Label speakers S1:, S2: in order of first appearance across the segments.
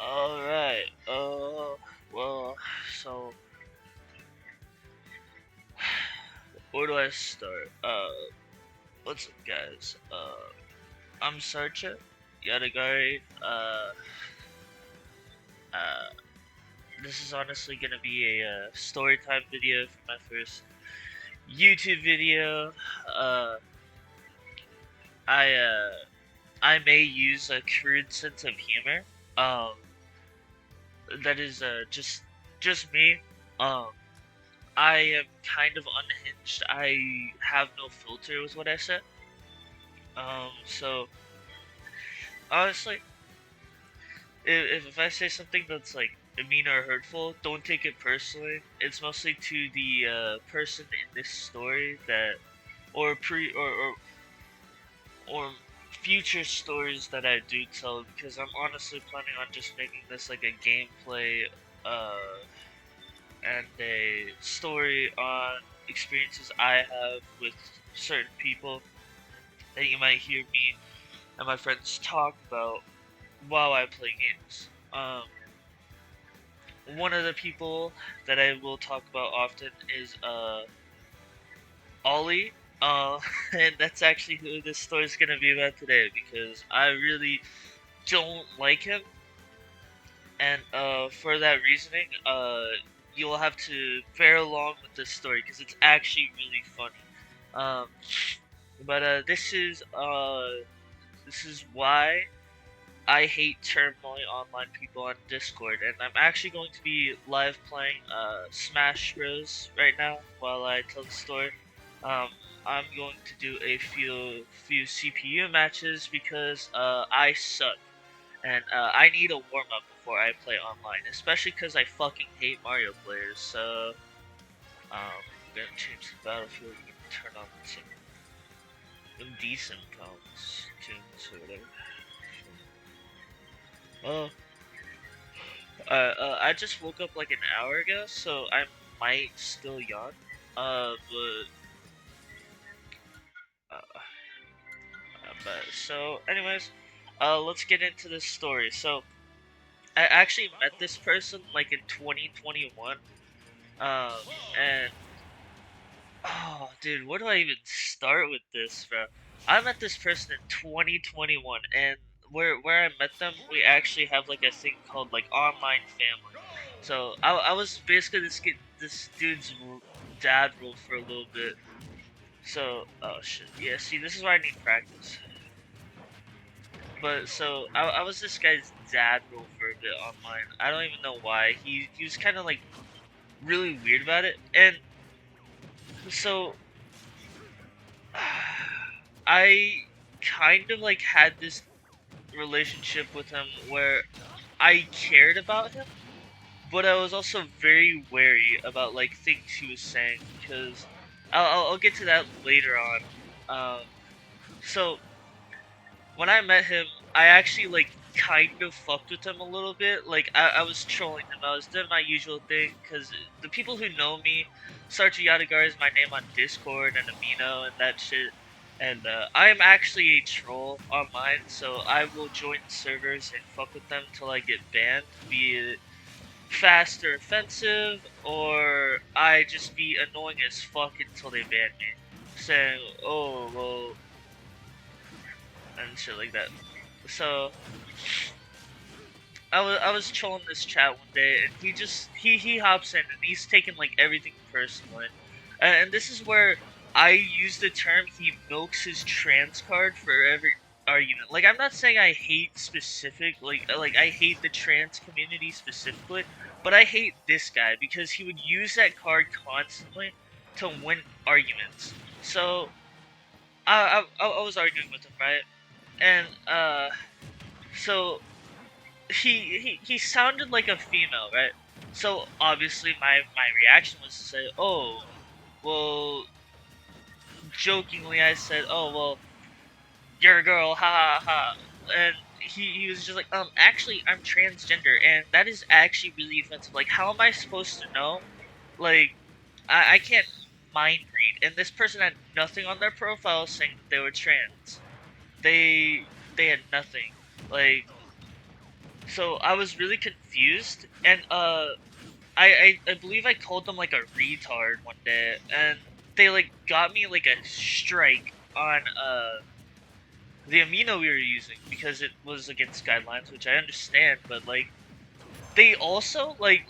S1: Alright, well, so, where do I start? What's up, guys? I'm Sarcha, Yadagari. Uh, this is honestly gonna be a story time video for my first YouTube video. Uh, I, uh, I may use a crude sense of humor. Um, that is, just me. Um, I am kind of unhinged. I have no filter with what I say. So honestly, if I say something that's like mean or hurtful, don't take it personally. It's mostly to the person in this story that, or pre or future stories that I do tell, because I'm honestly planning on just making this like a gameplay, and a story on experiences I have with certain people that you might hear me and my friends talk about while I play games. One of the people that I will talk about often is Ollie. And that's actually who this story is gonna be about today, because I really don't like him, and for that reasoning, you'll have to bear along with this story because it's actually really funny. Um, but this is why I hate turmoil online people on Discord, and I'm actually going to be live playing Smash Bros right now while I tell the story. Um, I'm going to do a few CPU matches because I suck, and I need a warm up before I play online, especially because I fucking hate Mario players. So I'm gonna change the battlefield. I'm gonna turn on some decent comms tunes or whatever. Oh, I just woke up like an hour ago, so I might still yawn. Uh, but so, anyways, let's get into this story. So, I actually met this person like in 2021. And oh, dude, where do I even start with this, bro? I met this person in 2021, and where I met them, we actually have like a thing called like online family. So I was basically this dude's dad role for a little bit. So oh shit, yeah. See, this is why I need practice. But so I was this guy's dad role for a bit online. I don't even know why. He was kind of like really weird about it, and so I kind of like had this relationship with him where I cared about him, but I was also very wary about like things he was saying, because I'll get to that later on. Um, so when I met him, I actually like kind of fucked with him a little bit. Like I was trolling him. I was doing my usual thing, because the people who know me, Sarchi Yadagar is my name on Discord and Amino and that shit. And I'm actually a troll online, so I will join servers and fuck with them till I get banned, be it fast or offensive, or I just be annoying as fuck until they ban me, saying, oh, well, and shit like that. So I was trolling this chat one day, and he hops in and he's taking like everything personally, and this is where I use the term he milks his trans card for every argument. Like, I'm not saying I hate specific like I hate the trans community specifically, but I hate this guy because he would use that card constantly to win arguments. So I was arguing with him, right, and so he sounded like a female, right? So obviously my reaction was to say, "Oh, well," jokingly I said, "Oh, well, you're a girl, ha ha ha." And he was just like, actually I'm transgender, and that is actually really offensive. Like, how am I supposed to know? Like, I can't mind read, and this person had nothing on their profile saying that they were trans. They had nothing. Like, So I was really confused, and I believe I called them like a retard one day, and they like got me like a strike on the amino we were using because it was against guidelines, which I understand, but like they also like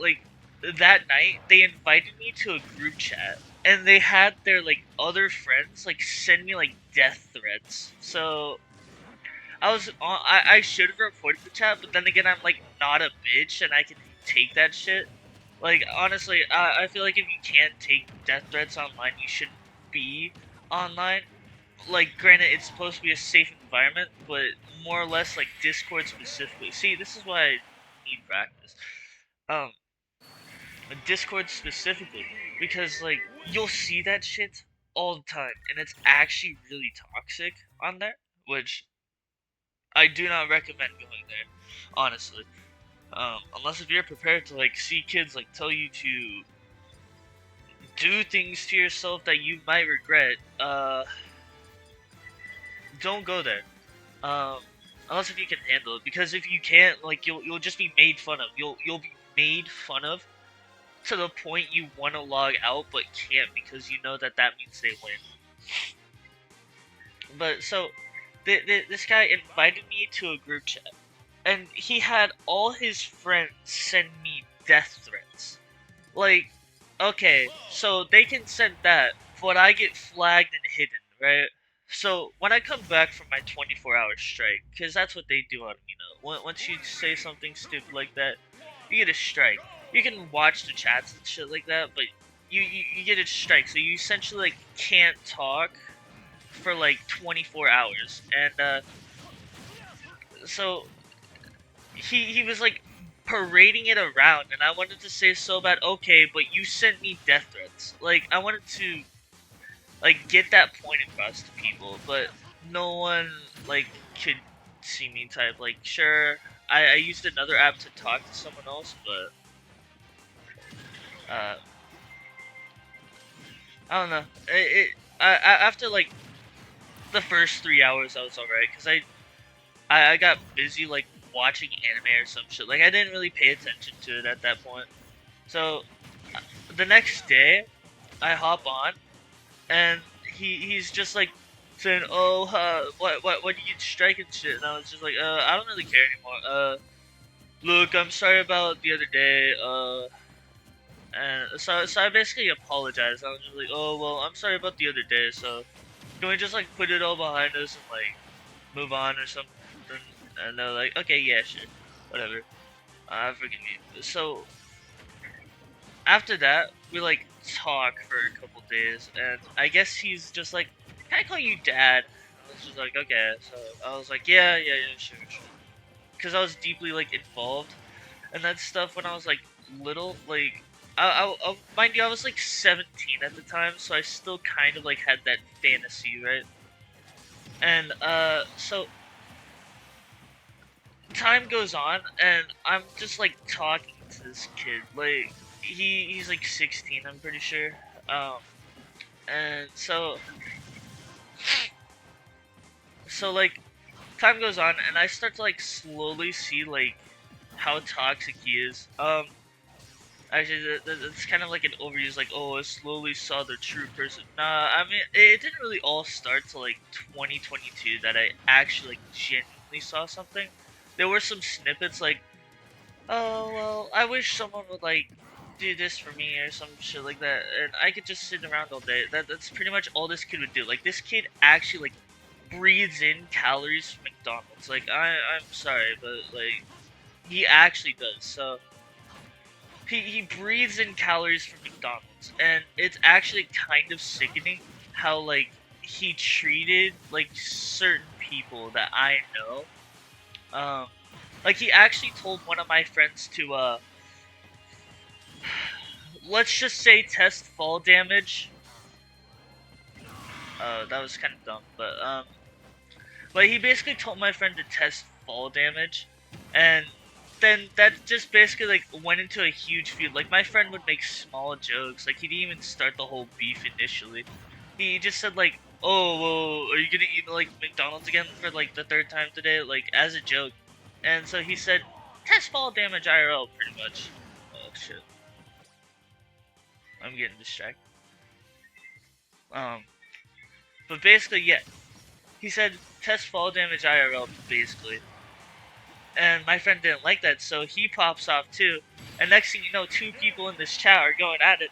S1: that night they invited me to a group chat and they had their like other friends like send me like death threats. So I should have reported the chat, but then again I'm like not a bitch and I can take that shit. Like honestly, I feel like if you can't take death threats online, you shouldn't be online. Like granted it's supposed to be a safe environment, but more or less like Discord specifically. See, this is why I need practice. Um Discord specifically, because like you'll see that shit all the time and it's actually really toxic on there, which I do not recommend going there, honestly. Unless if you're prepared to like see kids like tell you to do things to yourself that you might regret, don't go there. Um, unless if you can handle it, because if you can't, like you'll just be made fun of. You'll be made fun of to the point you want to log out but can't because you know that that means they win. But so, this guy invited me to a group chat, and he had all his friends send me death threats. Like, okay, so they can send that, but I get flagged and hidden, right? So when I come back from my 24-hour strike, because that's what they do on, once you say something stupid like that, you get a strike. You can watch the chats and shit like that, but you get a strike, so you essentially like can't talk for like 24 hours, and so he was like parading it around, and I wanted to say so bad, okay, but you sent me death threats. Like I wanted to like get that point across to people, but no one like could see me type. Like sure, I used another app to talk to someone else, but uh, I don't know. After like the first 3 hours, I was alright because I got busy like watching anime or some shit. Like I didn't really pay attention to it at that point. So the next day, I hop on and he's just like saying, "Oh, what you get strike and shit," and I was just like, I don't really care anymore. Look, I'm sorry about the other day. And so I basically apologized. I was just like, "Oh, well, I'm sorry about the other day. So can we just like put it all behind us and like move on or something?" And they're like, "Okay, yeah, sure, whatever. Forgive me." So after that, we like talk for a couple days, and I guess he's just like, "Can I call you Dad?" I was just like, "Okay." So I was like, "Yeah, yeah, yeah, sure, sure." Because I was deeply like involved in that stuff when I was like little. Like, mind you, I was like 17 at the time, so I still kind of like had that fantasy, right? And so time goes on, and I'm just like talking to this kid. Like, he's like 16, I'm pretty sure. Um, and so like time goes on and I start to like slowly see like how toxic he is. Actually it's kind of like an overuse, like, oh, I slowly saw the true person. Nah, I mean it didn't really all start till like 2022 that I actually like genuinely saw something. There were some snippets like, oh well, I wish someone would like do this for me or some shit like that, and I could just sit around all day. That's pretty much all this kid would do. Like this kid actually like breathes in calories from McDonald's. Like I'm sorry, but like he actually does. So he breathes in calories from McDonald's, and it's actually kind of sickening how like he treated like certain people that I know. Um, like he actually told one of my friends to let's just say test fall damage. That was kind of dumb, but he basically told my friend to test fall damage, and then that just basically like went into a huge feud. Like my friend would make small jokes, like he didn't even start the whole beef initially. He just said like, "Oh, well, are you gonna eat like McDonald's again for like the third time today?" Like as a joke, and so he said test fall damage IRL pretty much. Oh shit, I'm getting distracted. Um, but basically, yeah, he said test fall damage IRL basically, and my friend didn't like that, so he pops off too. And next thing you know, two people in this chat are going at it,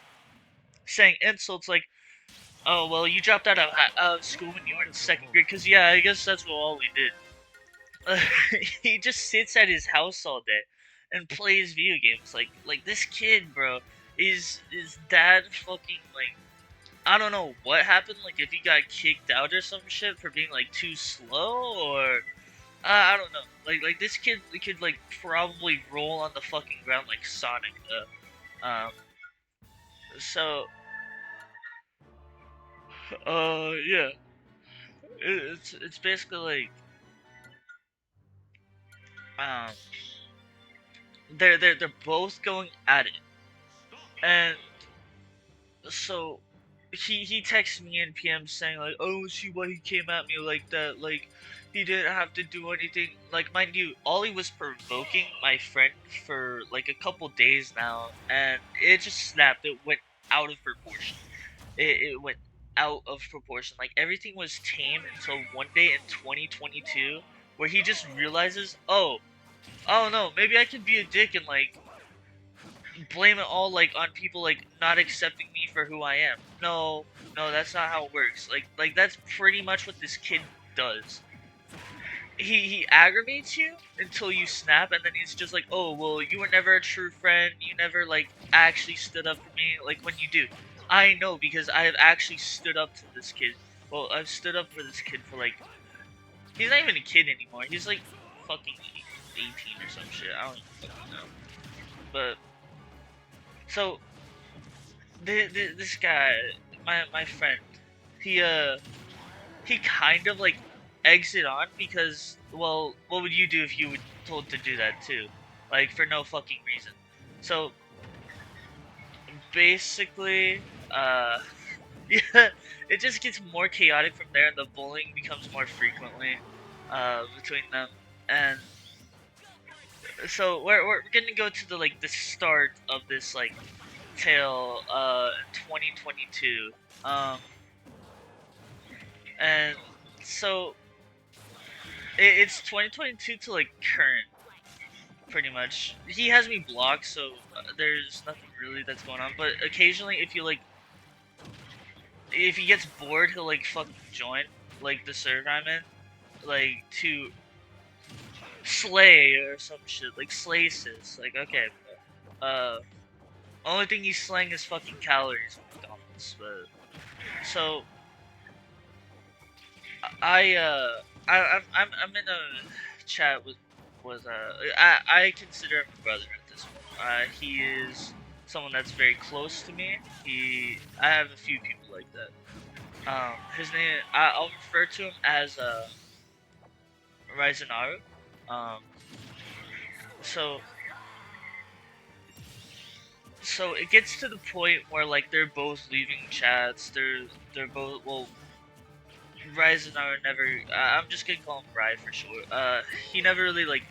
S1: saying insults like, "Oh well, you dropped out of school when you were in second grade." Cause yeah, I guess that's what all we did. He just sits at his house all day and plays video games. Like this kid, bro, is that fucking like I don't know what happened. Like if he got kicked out or some shit for being like too slow, or I don't know. Like this kid could like probably roll on the fucking ground like Sonic. So yeah, it's basically like um they're both going at it, and so he texts me in PM saying like, "Oh, see why he came at me like that? Like, he didn't have to do anything." Like, mind you, Ollie was provoking my friend for like a couple days now, and it just snapped. It went out of proportion. It went out of proportion. Like everything was tame until one day in 2022, where he just realizes, oh no, maybe I can be a dick and like blame it all like on people like not accepting me for who I am. No, no, that's not how it works. Like that's pretty much what this kid does. He aggravates you until you snap, and then he's just like, "Oh, well, you were never a true friend. You never like actually stood up for me like when you do." I know because I have actually stood up to this kid. Well, I've stood up for this kid for like he's not even a kid anymore. He's like fucking 18 or some shit. I don't even fucking know. But so this guy, my friend, he kind of like eggs it on because, well, what would you do if you were told to do that too, like for no fucking reason? So basically, yeah, it just gets more chaotic from there, and the bullying becomes more frequently between them, and so we're gonna go to the like the start of this like tale 2022 and so it's 2022 to like current pretty much. He has me blocked, so there's nothing really that's going on, but occasionally if you like if he gets bored he'll like fucking join like the server I'm in like to slay or some shit like slay sis. Like okay, only thing he's slaying is fucking calories from McDonald's. But so I'm in a chat with I consider him a brother at this point. He is someone that's very close to me. I have a few people like that. His name I'll refer to him as Raizenaru. Um, so so it gets to the point where like they're both leaving chats. They're both well. Raizenaru never. I'm just gonna call him Rai for short. He never really like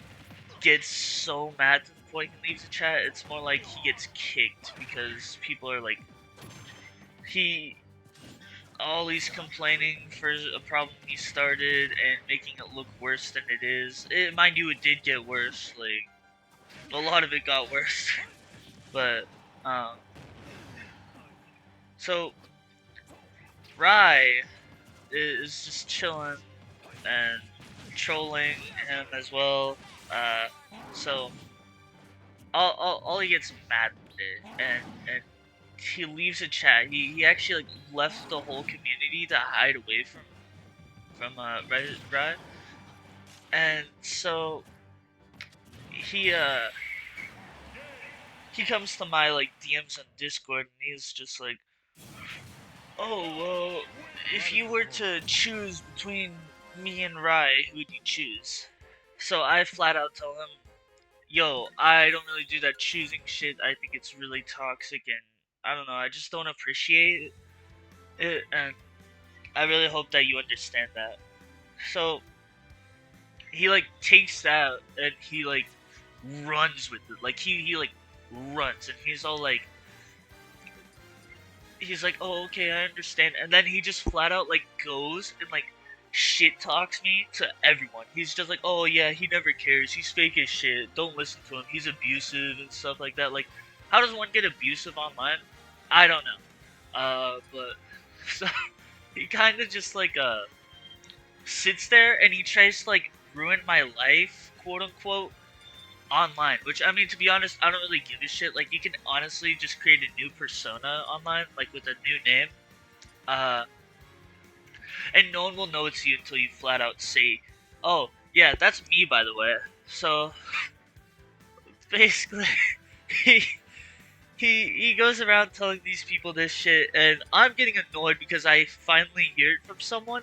S1: gets so mad to the point he leaves the chat. It's more like he gets kicked because people are like he always complaining for a problem he started and making it look worse than it is. Mind you, it did get worse. Like a lot of it got worse, but um, so Rai is just chilling and trolling him as well. Uh, so all he gets mad with it, and he leaves a chat. He actually like left the whole community to hide away from Reddit, right? And so he uh he comes to my like DMs on Discord, and he's just like, "Oh well, if you were to choose between me and Rai, who would you choose?" So I flat out tell him, "Yo, I don't really do that choosing shit. I think it's really toxic, and I don't know. I just don't appreciate it, and I really hope that you understand that." So he like takes that, and he like runs with it. Like he like runs, and he's all like, he's like, oh, okay, I understand. And then he just flat out like goes and like shit talks me to everyone. He's just like, oh yeah, he never cares. He's fake as shit. Don't listen to him. He's abusive and stuff like that. Like, how does one get abusive online? I don't know. But so he kind of just like sits there and he tries to like ruin my life, quote unquote, online. Which, I mean, to be honest, I don't really give a shit. Like, you can honestly just create a new persona online, like with a new name, uh, and no one will know it's you until you flat out say, "Oh, yeah, that's me, by the way." So basically, he he goes around telling these people this shit, and I'm getting annoyed because I finally hear it from someone.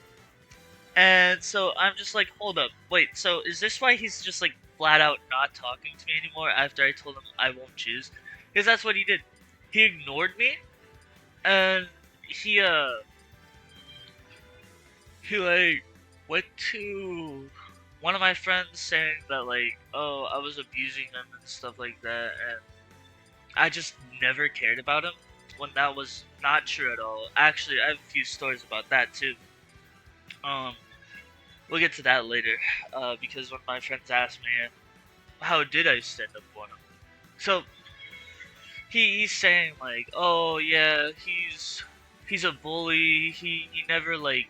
S1: And so I'm just like, hold up, wait, so is this why he's just like flat out not talking to me anymore after I told him I won't choose? Because that's what he did. He ignored me, and he he like went to one of my friends saying that like, oh, I was abusing him and stuff like that, and I just never cared about him when that was not true at all. Actually, I have a few stories about that too. Um, we'll get to that later, because one of my friends asked me, how did I stand up for him? So he's saying like, oh yeah, he's a bully. He never like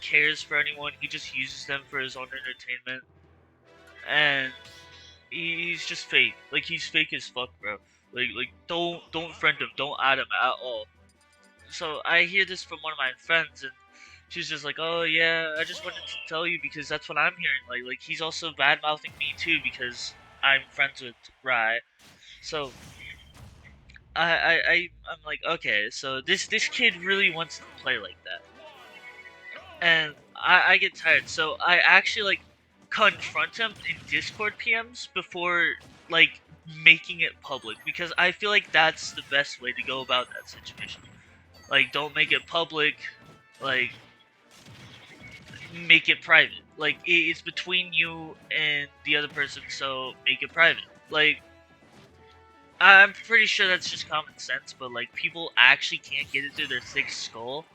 S1: cares for anyone. He just uses them for his own entertainment, and he's just fake. Like, he's fake as fuck, bro. Like don't friend him. Don't add him at all. So I hear this from one of my friends, and she's just like, "Oh yeah, I just wanted to tell you because that's what I'm hearing. Like he's also bad mouthing me too because I'm friends with Rye." So I'm like, okay, so this kid really wants to play like that, and I get tired. So I actually like confront him in Discord PMs before like making it public because I feel like that's the best way to go about that situation. Like, don't make it public. Like, make it private. Like, it's between you and the other person, so make it private. Like, I'm pretty sure that's just common sense, but like, people actually can't get it through their thick skull.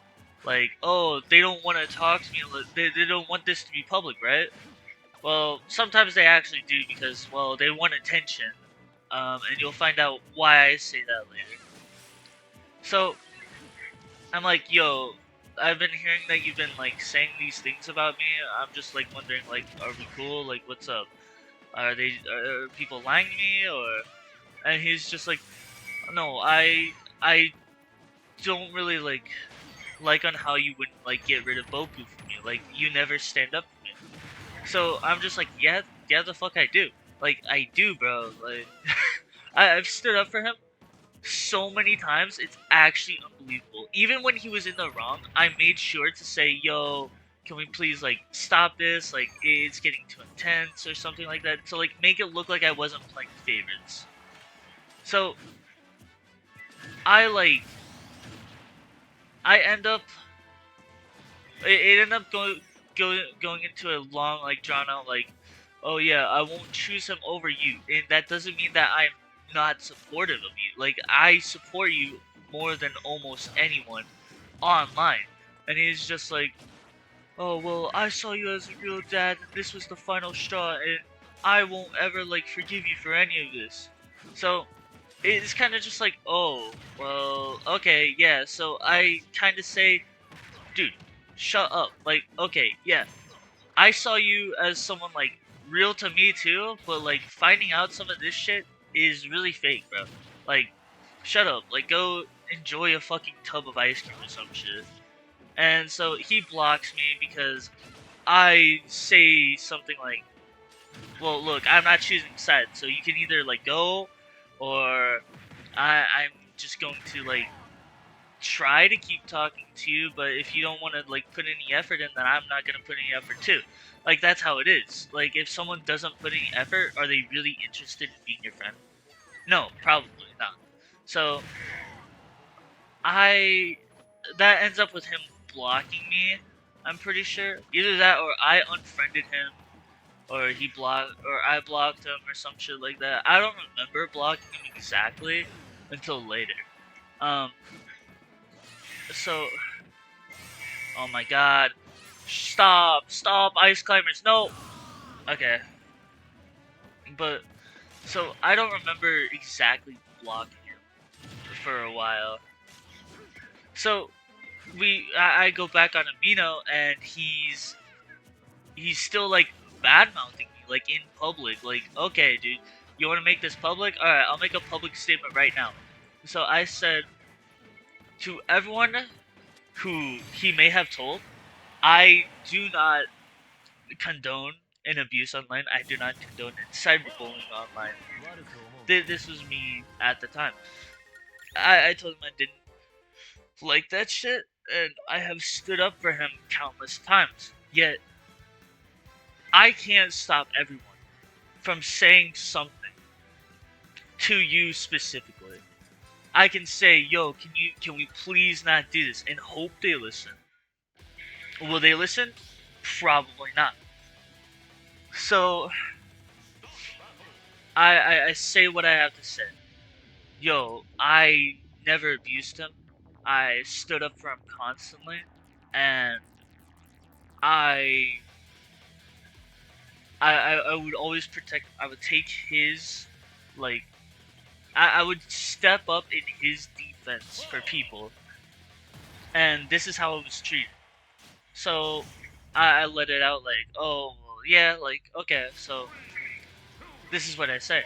S1: Like, oh, they don't want to talk to me. They don't want this to be public, right? Well, sometimes they actually do because, well, they want attention. And you'll find out why I say that later. So, I'm like, yo, I've been hearing that you've been like saying these things about me. I'm just like wondering, like, are we cool? Like, what's up? Are people lying to me or? And he's just like, no, I don't really like on how you would like get rid of Boku from me. Like, you never stand up for me. So I'm just like, yeah, the fuck I do. Like, I do, bro. Like, I've stood up for him so many times, it's actually unbelievable. Even when he was in the wrong, I made sure to say, yo, can we please like stop this? Like, it's getting too intense or something like that. To like make it look like I wasn't playing favorites. So I like I end up it ended up going into a long like drawn out like, oh yeah, I won't choose him over you, and that doesn't mean that I'm not supportive of you. Like, I support you more than almost anyone online. And he's just like, oh well, I saw you as a real dad, and this was the final straw, and I won't ever like forgive you for any of this. So it's kind of just like, oh well, okay, yeah. So I kind of say, dude, shut up. Like, okay, yeah, I saw you as someone like real to me too, but like finding out some of this shit is really fake, bro. Like, shut up. Like, go enjoy a fucking tub of ice cream or some shit. And so he blocks me because I say something like, well, look, I'm not choosing sides, so you can either like go, or I'm just going to like try to keep talking to you, but if you don't want to like put any effort in, then I'm not gonna put any effort too. Like, that's how it is. Like, if someone doesn't put any effort, are they really interested in being your friend? No, probably not. So I that ends up with him blocking me. I'm pretty sure either that or I unfriended him, or he blocked, or I blocked him, or some shit like that. I don't remember blocking him exactly until later. Um, so, oh my god, stop, ice climbers, no. Okay, but so I don't remember exactly blocking him for a while. So I go back on Amino, and he's still like bad mouthing me, like in public. Like, okay, dude, you want to make this public? All right, I'll make a public statement right now. So I said to everyone who he may have told, I do not condone an abuse online. I do not condone cyberbullying online. This was me at the time. I told him I didn't like that shit, and I have stood up for him countless times. Yet I can't stop everyone from saying something to you specifically. I can say, "Yo, can we please not do this?" and hope they listen. Will they listen? Probably not. So I say what I have to say. Yo, I never abused him. I stood up for him constantly, and I I would always protect. I would take his, like, I would step up in his defense for people, and this is how it was treated. So I let it out like, oh well, yeah, like, okay, so this is what I say,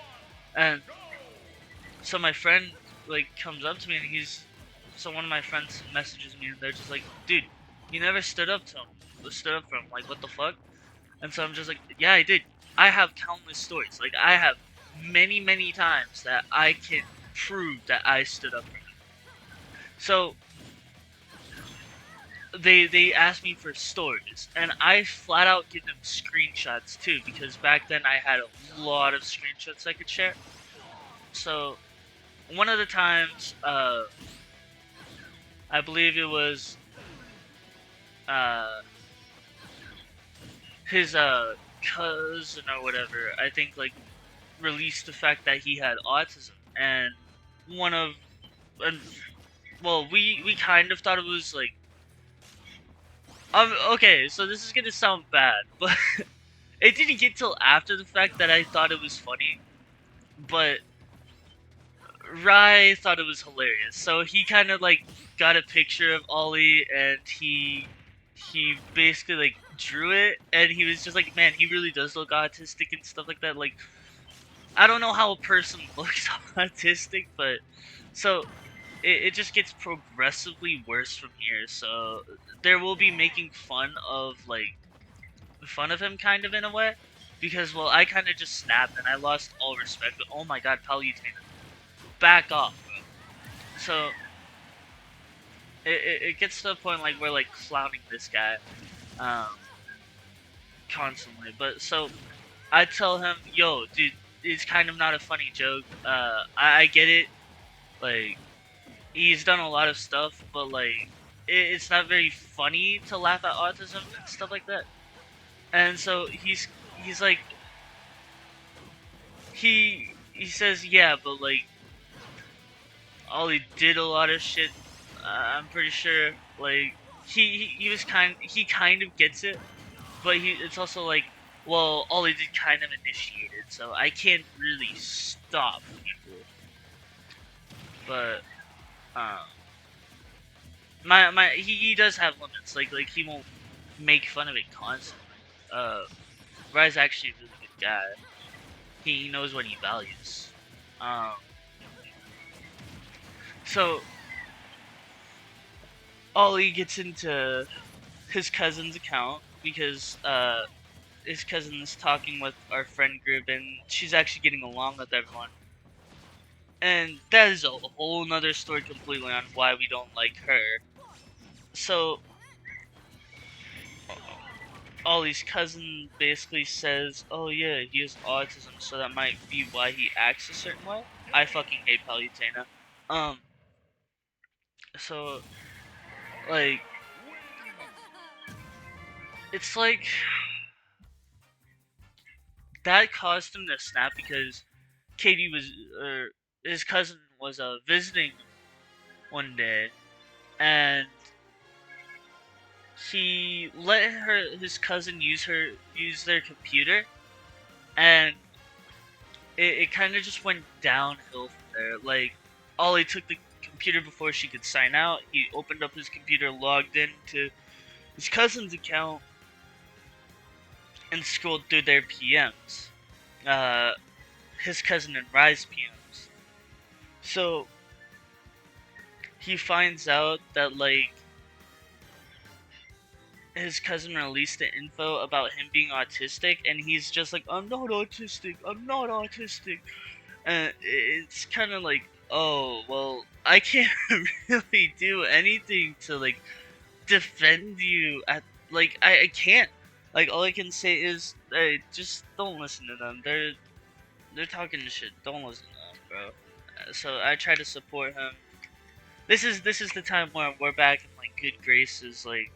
S1: and so my friend like comes up to me, and so one of my friends messages me, and they're just like, dude, you never stood up to him, stood up for him, like, what the fuck? And so I'm just like, yeah, I did. I have countless stories. Like, I have many times that I can prove that I stood up for him. So they asked me for stories, and I flat out give them screenshots too, because back then I had a lot of screenshots I could share. So one of the times, I believe it was uh, his cousin or whatever, I think, like, released the fact that he had autism, and one of and well, we kind of thought it was like, okay, so this is gonna sound bad, but it didn't get till after the fact that I thought it was funny, but Rai thought it was hilarious. So he kind of like got a picture of Ollie, and he basically like drew it, and he was just like, man, he really does look autistic and stuff like that. Like, I don't know how a person looks autistic, but so it just gets progressively worse from here. So there will be making fun of him kind of in a way, because, well, I kind of just snapped and I lost all respect. But oh my god, Palutena, back off, bro. So it gets to the point like we're like clowning this guy um, constantly. But so I tell him, yo, dude, it's kind of not a funny joke. I get it. Like, he's done a lot of stuff, but like it's not very funny to laugh at autism and stuff like that. And so he's like, he says, yeah, but like Ollie did a lot of shit. I'm pretty sure. Like, he was he kind of gets it, but it's also like, well, Ollie did kind of initiate it, so I can't really stop people. But um, he does have limits. Like he won't make fun of it constantly. Uh, Rai's actually a really good guy. He knows what he values. Um, so Ollie gets into his cousin's account because his cousin is talking with our friend group, and she's actually getting along with everyone. And that is a whole nother story completely on why we don't like her. So Ollie's cousin basically says, oh yeah, he has autism, so that might be why he acts a certain way. I fucking hate Palutena. Um, so, like, it's like, that caused him to snap because Katie was, his cousin was visiting one day, and he let his cousin use their computer, and it kind of just went downhill from there. Like, Ollie took the computer before she could sign out. He opened up his computer, logged into his cousin's account, and scrolled through their PMs. Uh, his cousin and Rise PMs. So he finds out that like his cousin released the info about him being autistic, and he's just like, I'm not autistic, I'm not autistic. And it's kind of like, oh, well, I can't really do anything to like defend you at, like, I can't. Like, all I can say is, hey, just don't listen to them. They're talking shit. Don't listen to them, bro. So I try to support him. This is the time where we're back in like good graces, like,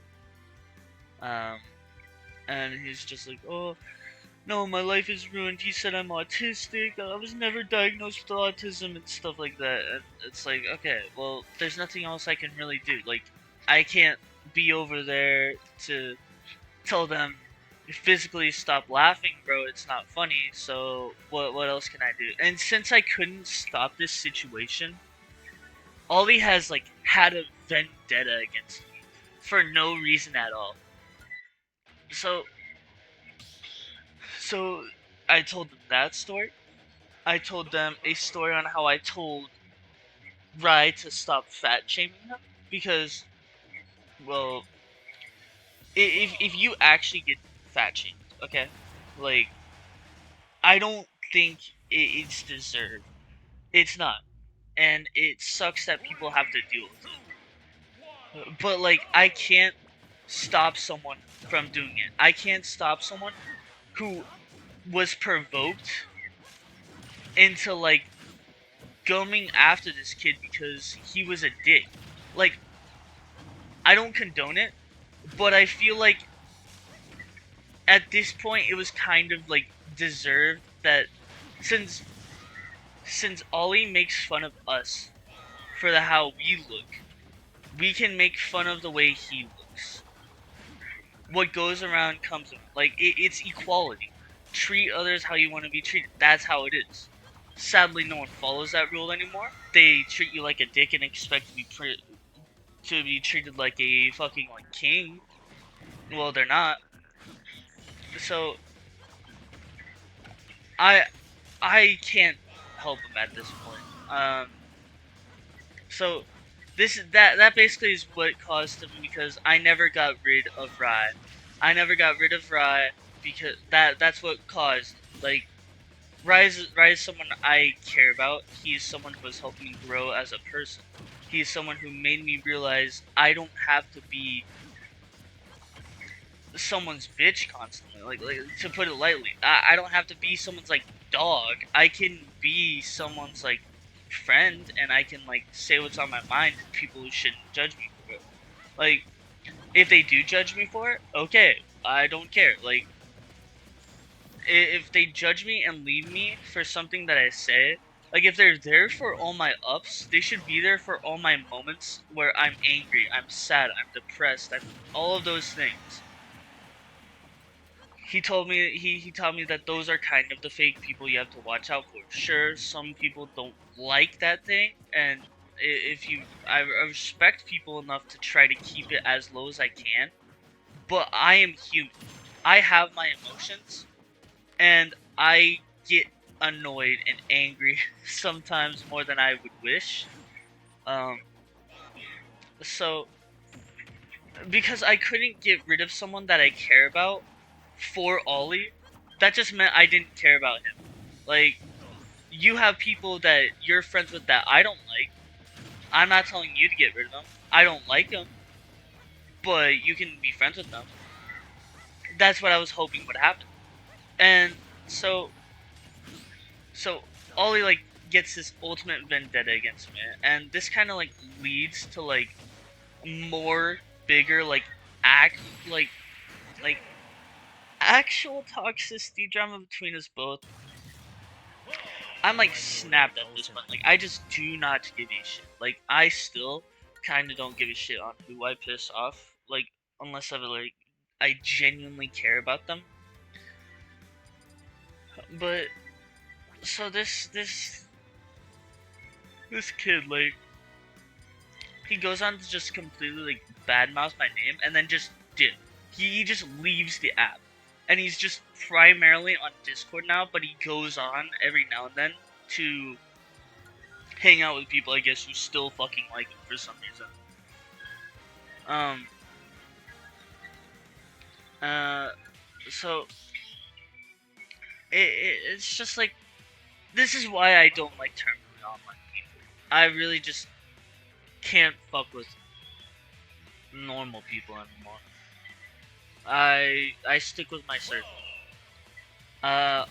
S1: um, and he's just like, oh, no, my life is ruined. He said I'm autistic. I was never diagnosed with autism and stuff like that. And it's like, okay, well, there's nothing else I can really do. Like, I can't be over there to tell them physically stop laughing, bro. It's not funny. So what else can I do? And since I couldn't stop this situation, Ollie has like had a vendetta against me for no reason at all. So so I told them that story. I told them a story on how I told Rai to stop fat shaming him because, well, if you actually get fat shamed, okay, like, I don't think it's deserved. It's not, and it sucks that people have to deal with it. But like, I can't stop someone from doing it. I can't stop someone who was provoked into like going after this kid because he was a dick. Like, I don't condone it, but I feel like at this point it was kind of like deserved that since Ollie makes fun of us for the how we look, we can make fun of the way he looks. What goes around comes around. Like, it's equality. Treat others how you want to be treated. That's how it is. Sadly, no one follows that rule anymore. They treat you like a dick and expect to be treated like a fucking like king. Well, they're not. So I I can't help him at this point. So that basically is what caused him, because I never got rid of Rai. I never got rid of Rai because that's what caused, like, Rai is someone I care about. He's someone who has helped me grow as a person. He's someone who made me realize I don't have to be someone's bitch constantly. Like, to put it lightly, I don't have to be someone's like dog. I can be someone's like friend, and I can like say what's on my mind. And people who shouldn't judge me for it. Like, if they do judge me for it, okay, I don't care. Like, if they judge me and leave me for something that I say, like, if they're there for all my ups, they should be there for all my moments where I'm angry, I'm sad, I'm depressed, I'm all of those things. He taught me that those are kind of the fake people you have to watch out for. Sure, some people don't like that thing, and I respect people enough to try to keep it as low as I can, but I am human. I have my emotions, and I get annoyed and angry sometimes more than I would wish. Um, so because I couldn't get rid of someone that I care about for Ollie, that just meant I didn't care about him. Like, you have people that you're friends with that I don't like. I'm not telling you to get rid of them. I don't like them, but you can be friends with them. That's what I was hoping would happen. And so Ollie like gets this ultimate vendetta against me, and this kind of like leads to like more bigger like act like actual toxicity drama between us both, I'm like snapped at this point. Like I just do not give a shit. Like I still kind of don't give a shit on who I piss off. Like unless I genuinely care about them. But so this kid like he goes on to just completely like badmouth my name and then just dip. He just leaves the app. And he's just primarily on Discord now, but he goes on every now and then to hang out with people I guess who still fucking like him for some reason. Um uh so it's just like this is why I don't like terminally online people. I really just can't fuck with normal people anymore. I stick with my circle.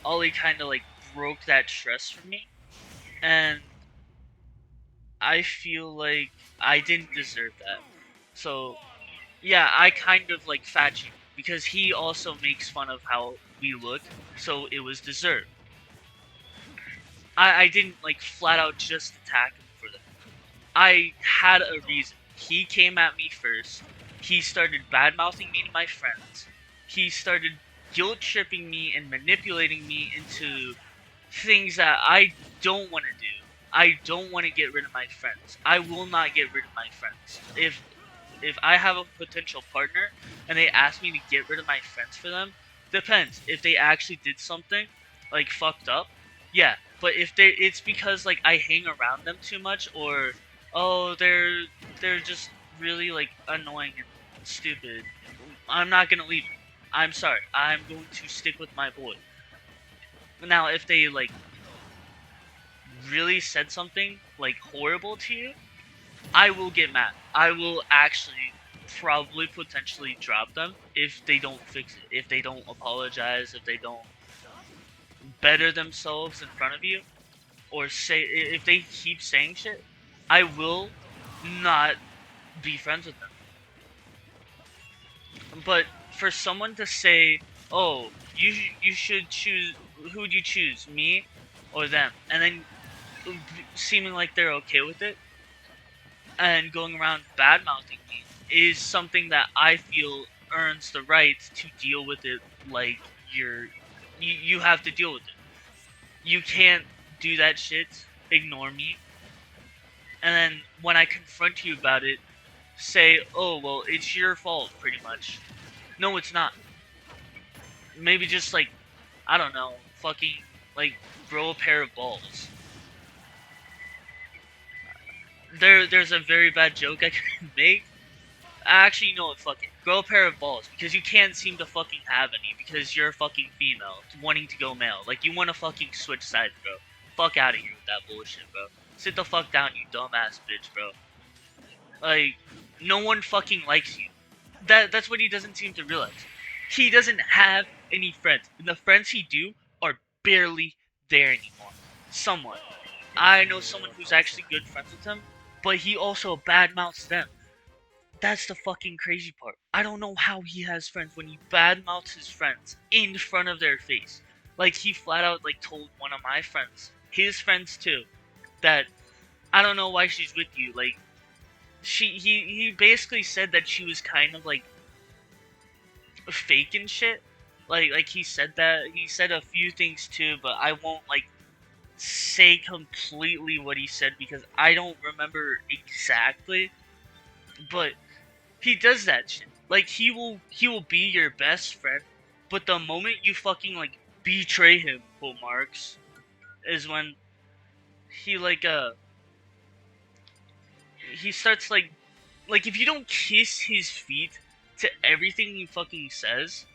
S1: Ollie kind of like broke that trust from me, and I feel like I didn't deserve that. So yeah, I kind of like fat shamed because he also makes fun of how we look, so it was deserved. I didn't like flat out just attack him for that. I had a reason. He came at me first. He started bad mouthing me to my friends. He started guilt tripping me and manipulating me into things that I don't want to do. I don't want to get rid of my friends. I will not get rid of my friends. If I have a potential partner and they ask me to get rid of my friends for them, depends. If they actually did something like fucked up, yeah. But if it's because like I hang around them too much, or oh they're just really like annoying and stupid, I'm not gonna leave them. I'm sorry. I'm going to stick with my boy. Now, if they like really said something like horrible to you, I will get mad. I will actually probably potentially drop them if they don't fix it, if they don't apologize, if they don't better themselves in front of you, or say if they keep saying shit, I will not be friends with them. But for someone to say, "Oh, you should choose who would you choose, me or them?" and then seeming like they're okay with it and going around bad mouthing me is something that I feel earns the right to deal with it like you have to deal with it. You can't do that shit, ignore me, and then when I confront you about it, say, "Oh, well, it's your fault," pretty much. No, it's not. Maybe just like, I don't know, fucking like grow a pair of balls. There's a very bad joke I can make. Actually, you know what? Fuck it. Grow a pair of balls because you can't seem to fucking have any because you're a fucking female wanting to go male. Like you want to fucking switch sides, bro. Fuck out of here with that bullshit, bro. Sit the fuck down, you dumbass bitch, bro. Like no one fucking likes you. That's what he doesn't seem to realize. He doesn't have any friends, and the friends he do are barely there anymore. Someone. I know someone who's actually good friends with him, but he also badmouths them. That's the fucking crazy part. I don't know how he has friends when he badmouths his friends in front of their face. Like he flat out like told one of my friends, his friends too, that I don't know why she's with you. Like he basically said that she was kind of like fake and shit. Like he said that he said a few things too, but I won't like say completely what he said because I don't remember exactly. But he does that shit. Like he will be your best friend, but the moment you fucking like betray him, quote marks, is when he he starts like if you don't kiss his feet to everything he fucking says,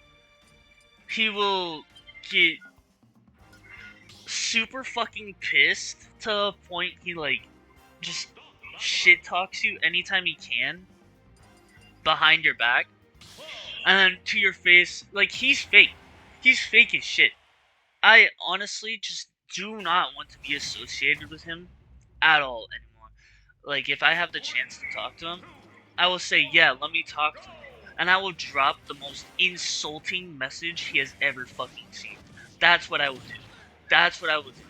S1: he will get super fucking pissed to a point he like just shit talks you anytime he can behind your back and then to your face. Like he's fake. He's fake as shit. I honestly just do not want to be associated with him at all anymore. Like if I have the chance to talk to him, I will say, yeah, let me talk to him. and I will drop the most insulting message he has ever fucking seen. That's what I will do. That's what I will do.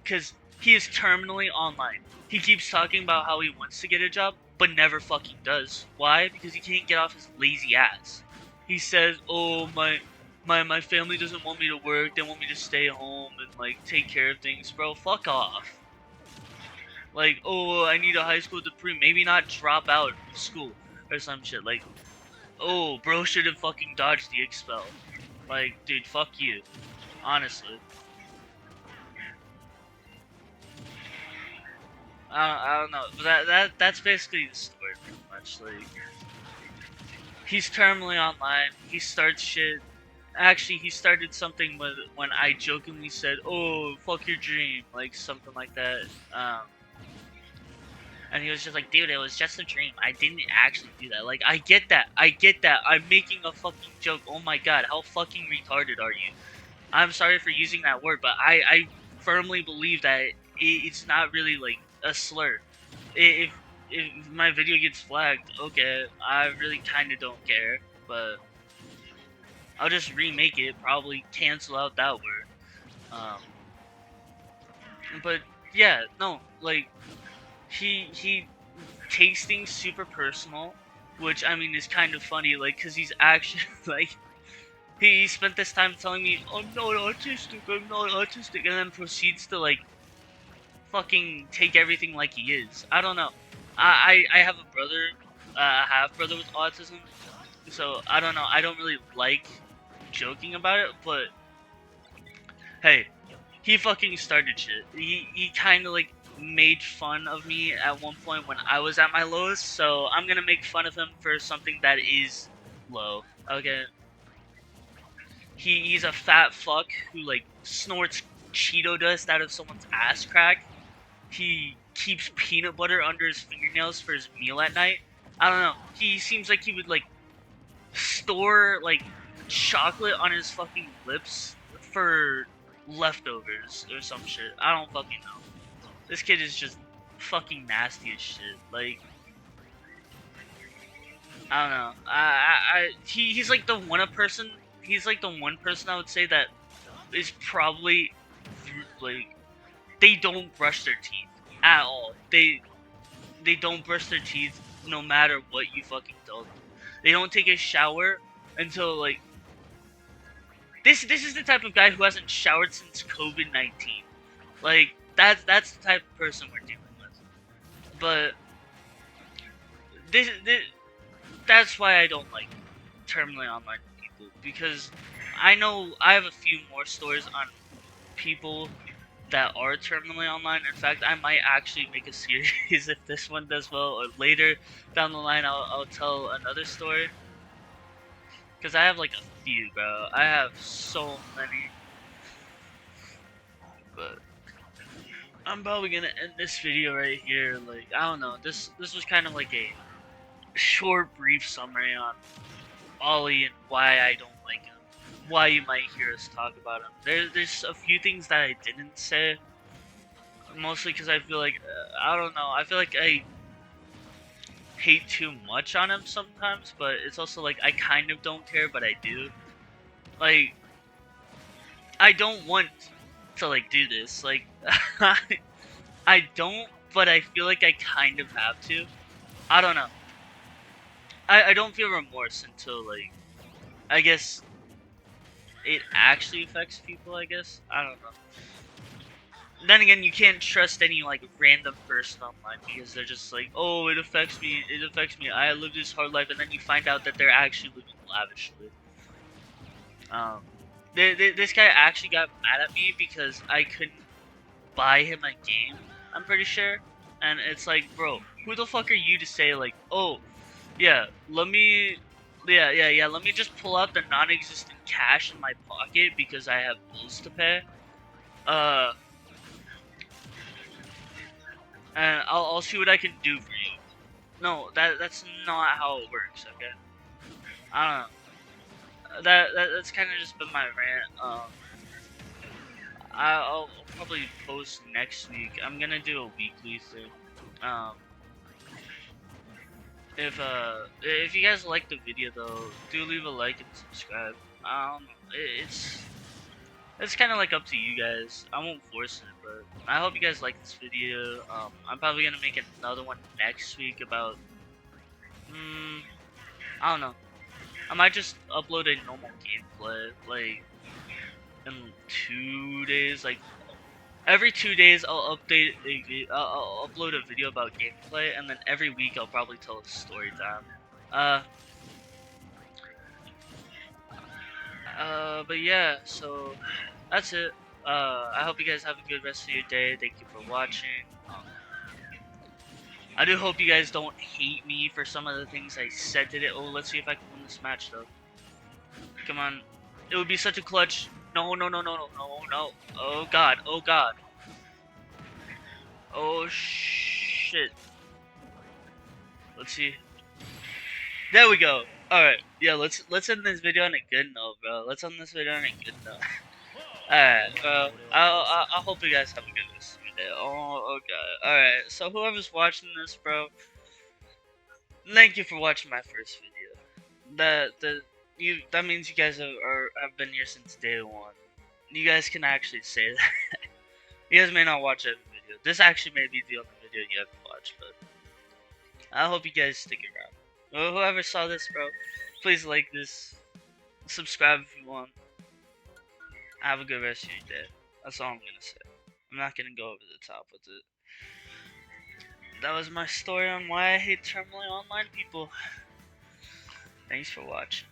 S1: Because he is terminally online. He keeps talking about how he wants to get a job, but never fucking does. Why? Because he can't get off his lazy ass. He says, "Oh, my family doesn't want me to work. They want me to stay home and like take care of things." Bro, fuck off. Like, oh, I need a high school degree. Maybe not drop out of school or some shit. Like, oh, bro should have fucking dodged the expel. Like, dude, fuck you. Honestly. I don't know. But that's basically the story pretty much. Like, he's terminally online. He starts shit. Actually, he started something with when I jokingly said, "Oh, fuck your dream," like something like that. And he was just like, "Dude, it was just a dream. I didn't actually do that." Like, I get that. I get that. I'm making a fucking joke. Oh my god, how fucking retarded are you? I'm sorry for using that word, but I firmly believe that it's not really like a slur. If my video gets flagged, okay, I really kind of don't care, but I'll just remake it, probably cancel out that word. Um, but yeah, no, like he takes things super personal, which I mean is kind of funny, like because he's actually like he spent this time telling me, "I'm not autistic, I'm not autistic," and then proceeds to like fucking take everything like he is. I don't know. I have a brother, a half brother with autism, so I don't know. I don't really like joking about it, but hey, he fucking started shit. He kind of like made fun of me at one point when I was at my lowest, so I'm gonna make fun of him for something that is low. Okay. He's a fat fuck who like snorts Cheeto dust out of someone's ass crack. He keeps peanut butter under his fingernails for his meal at night. I don't know. He seems like he would like store like chocolate on his fucking lips for leftovers or some shit. I don't fucking know. This kid is just fucking nasty as shit. Like, I don't know. He's like the one person. He's like the one person I would say that is probably like they don't brush their teeth at all. They don't brush their teeth no matter what you fucking tell them. They don't take a shower until like this is the type of guy who hasn't showered since COVID-19. Like that's the type of person we're dealing with. But this that's why I don't like terminally online people, because I know I have a few more stories on people that are terminally online. In fact, I might actually make a series if this one does well, or later down the line I'll tell another story. Because I have like a few, bro. I have so many. But I'm probably gonna end this video right here. Like, I don't know. This was kind of like a short, brief summary on Ollie and why I don't like him. Why you might hear us talk about him. There's a few things that I didn't say. Mostly because I feel like, I don't know. I feel like I hate too much on him sometimes, but it's also like I kind of don't care, but I do. Like, I don't want to like do this. Like, I don't, but I feel like I kind of have to. I don't know. I don't feel remorse until like, I guess it actually affects people. I guess I don't know. Then again, you can't trust any like random person online because they're just like, "Oh, it affects me. It affects me. I live this hard life," and then you find out that they're actually living lavishly. Um, this guy actually got mad at me because I couldn't buy him a game. I'm pretty sure, and it's like, bro, who the fuck are you to say like, "Oh, yeah, let me just pull out the non-existent cash in my pocket because I have bills to pay." Uh. And I'll see what I can do for you. No, that's not how it works. Okay, I don't know. That's kind of just been my rant. I'll probably post next week. I'm gonna do a weekly thing. Um, If you guys like the video though, do leave a like and subscribe. It's kind of like up to you guys. I won't force it, but I hope you guys like this video. I'm probably gonna make another one next week about I don't know. I might just upload a normal gameplay like in 2 days. Like every 2 days, I'll I'll upload a video about gameplay, and then every week I'll probably tell a story time. Uh, but yeah, so that's it. I hope you guys have a good rest of your day. Thank you for watching. I do hope you guys don't hate me for some of the things I said today. Oh, let's see if I can win this match though. Come on. It would be such a clutch. No, no, no, no, no, no, no. Oh god, oh god. Oh shit. Let's see. There we go. Alright, yeah, let's end this video on a good note, bro. Let's end this video on a good note. Alright, bro. I hope you guys have a good rest of your day. Oh god. Alright, so whoever's watching this, bro, thank you for watching my first video. That means you guys have been here since day one. You guys can actually say that. You guys may not watch every video. This actually may be the only video you have to watch, but I hope you guys stick around. Well, whoever saw this, bro, please like this, subscribe if you want. Have a good rest of your day. That's all I'm gonna say. I'm not gonna go over the top with it. That was my story on why I hate terminally online people. Thanks for watching.